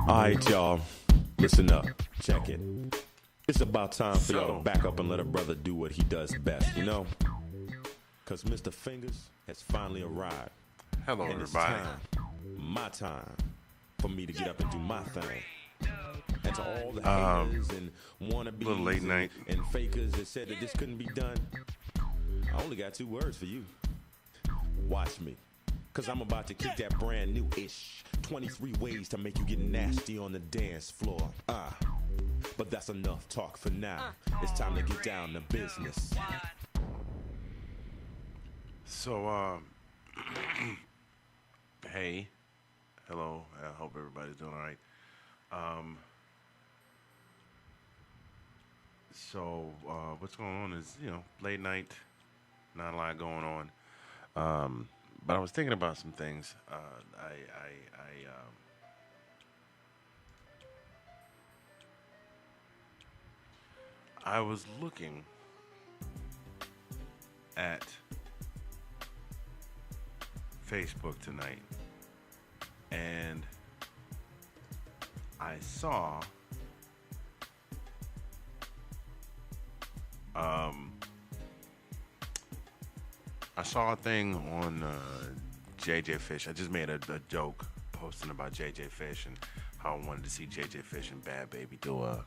Alright, y'all. Listen up. Check it. It's about time for y'all to back up and let a brother do what he does best, you know? Because Mr. Fingers has finally arrived. Hello, and everybody. It's time, my time, for me to get up and do my thing. And to all the haters and wannabes little late night. and fakers that said that this couldn't be done, I only got 2 words for you. Watch me. Cause I'm about to kick that brand new-ish 23 ways to make you get nasty on the dance floor. But that's enough talk for now. It's time to get down to business. So, hey, hello. I hope everybody's doing all right. What's going on is, late night, not a lot going on. But I was thinking about some things. I was looking at Facebook tonight, and I saw a thing on JJ Fish. I just made a joke posting about JJ Fish and how I wanted to see JJ Fish and Bad Baby do a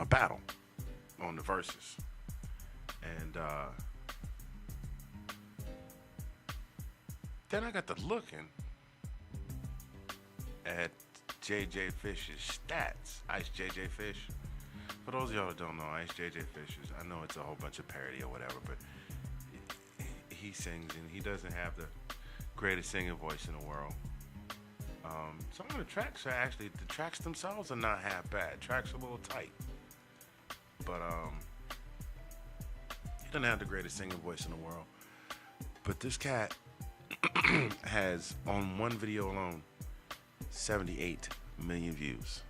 battle on the verses. And then I got to looking at JJ Fish's stats. Ice JJ Fish. For those of y'all that don't know, Ice JJ Fish is, I know it's a whole bunch of parody or whatever, but he sings and he doesn't have the greatest singing voice in the world. Some of the tracks are actually, the tracks themselves are not half bad. Tracks are a little tight. But he doesn't have the greatest singing voice in the world. But this cat has, on one video alone, 78 million views.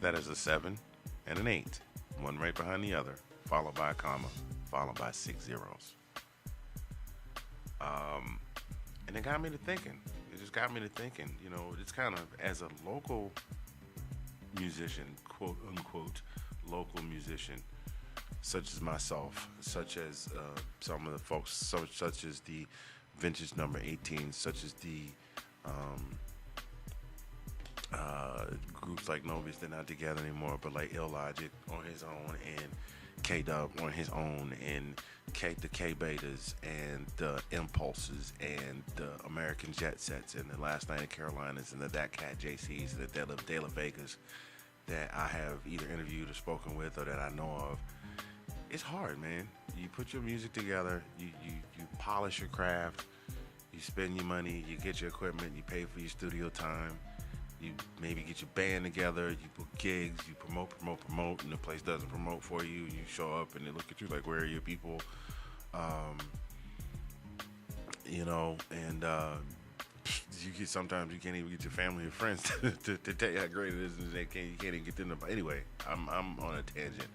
That is a 7 and an 8. One right behind the other, followed by a comma, followed by 6 zeros. And it got me to thinking. It just got me to thinking, it's kind of, as a local musician, quote unquote, local musician, such as myself, such as some of the folks, such as the Vintage Number 18, such as the groups like Novice, they're not together anymore, but like Illogic on his own, and K-Dub on his own, and the K-Betas, and the Impulses, and the American Jet Sets, and the Last Night in Carolinas, and the That Cat JCs, and the De La Vegas, that I have either interviewed or spoken with or that I know of. It's hard, man. You put your music together, you polish your craft, you spend your money, you get your equipment, you pay for your studio time, you maybe get your band together, you book gigs, you promote, and the place doesn't promote for you. You show up and they look at you like, where are your people? Sometimes you can't even get your family or friends to tell you how great it is, and you can't even get them to. Anyway, I'm on a tangent.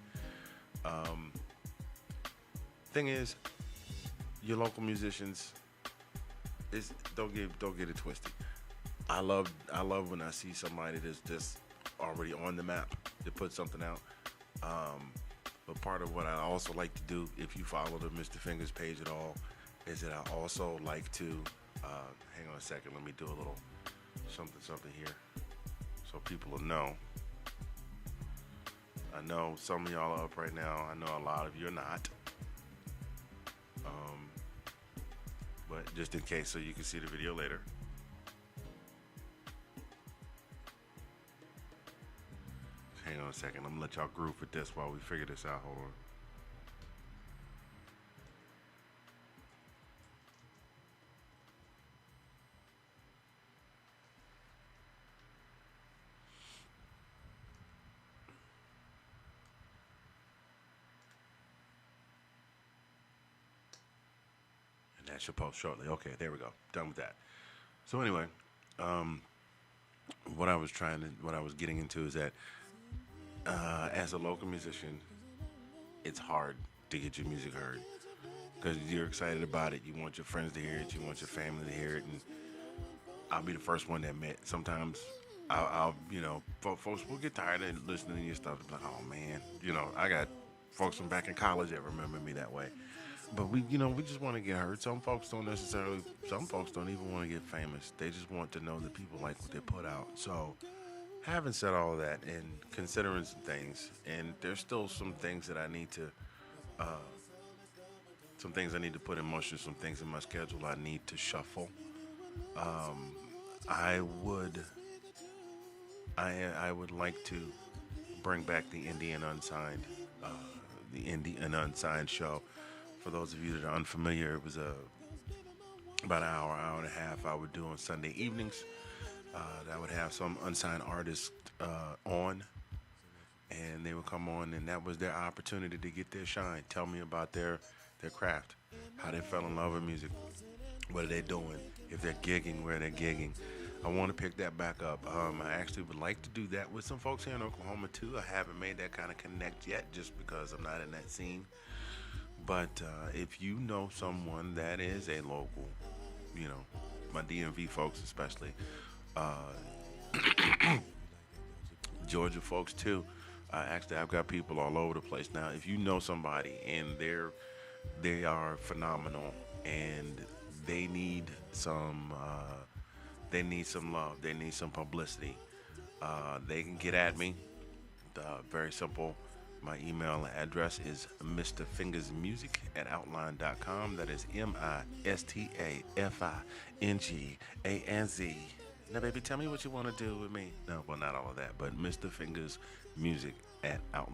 Thing is, your local musicians don't get it twisted. I love when I see somebody that's just already on the map to put something out. But part of what I also like to do, if you follow the Mr. Fingers page at all, is that I also like to hang on a second. Let me do a little something here so people will know. I know some of y'all are up right now. I know a lot of you are not. But just in case, so you can see the video later. Hang on a second. I'm gonna let y'all groove with this while we figure this out. Hold on. And that should post shortly. Okay, there we go. Done with that. So anyway, what I was getting into is that as a local musician, it's hard to get your music heard because you're excited about it. You want your friends to hear it. You want your family to hear it. And I'll be the first one to admit. Sometimes I'll folks will get tired of listening to your stuff. They'll be like, oh man, I got folks from back in college that remember me that way. But we just want to get heard. Some folks don't necessarily. Some folks don't even want to get famous. They just want to know that people like what they put out. So, having said all of that, and considering some things, and there's still some things that I need to, some things I need to put in motion. Some things in my schedule I need to shuffle. I would, I would like to bring back the Indie and Unsigned, the Indie and Unsigned show. For those of you that are unfamiliar, it was about an hour and a half I would do on Sunday evenings. That would have some unsigned artists on, and they would come on, and that was their opportunity to get their shine. Tell me about their craft, how they fell in love with music, what are they doing, if they're gigging, where they're gigging. I want to pick that back up. I actually would like to do that with some folks here in Oklahoma too. I haven't made that kind of connect yet, just because I'm not in that scene. But if you know someone that is a local, my DMV folks especially, Georgia folks too. Actually, I've got people all over the place now. If you know somebody and they are phenomenal and they need some love, they need some publicity, they can get at me. Very simple. My email address is mrfingersmusic@outline.com. That is MISTAFINGANZ. Now, baby, tell me what you want to do with me. No, well, not all of that, but mrfingersmusic@outlook.com.